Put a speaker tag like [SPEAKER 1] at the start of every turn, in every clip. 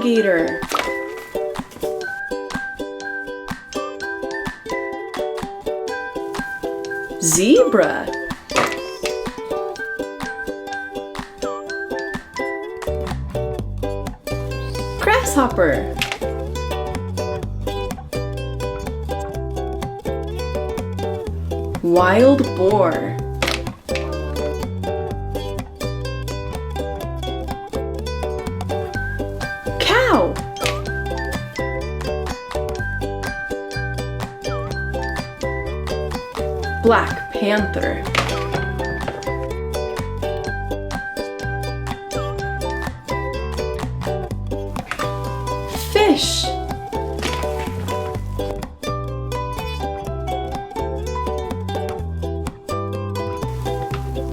[SPEAKER 1] alligator. Zebra. Grasshopper. Wild boar. Cow. Black panther. Fish.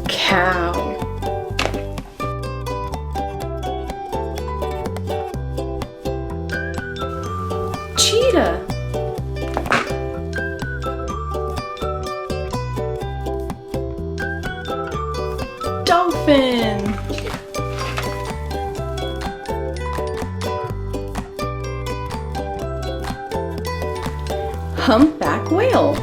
[SPEAKER 1] Cow. Cheetah. Dolphin. Humpback whale.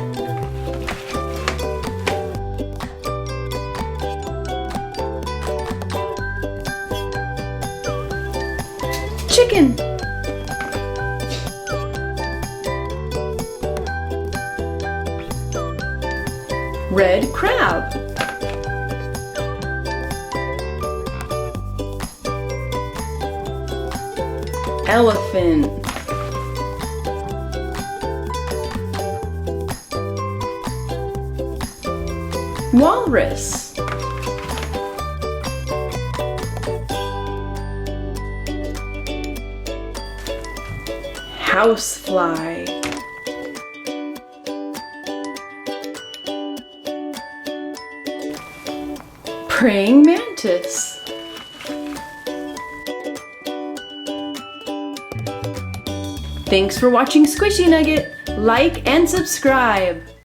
[SPEAKER 1] Chicken. Red crab. Elephant. Walrus. Housefly. Praying mantis. Thanks for watching Squishee Nugget. Like and subscribe.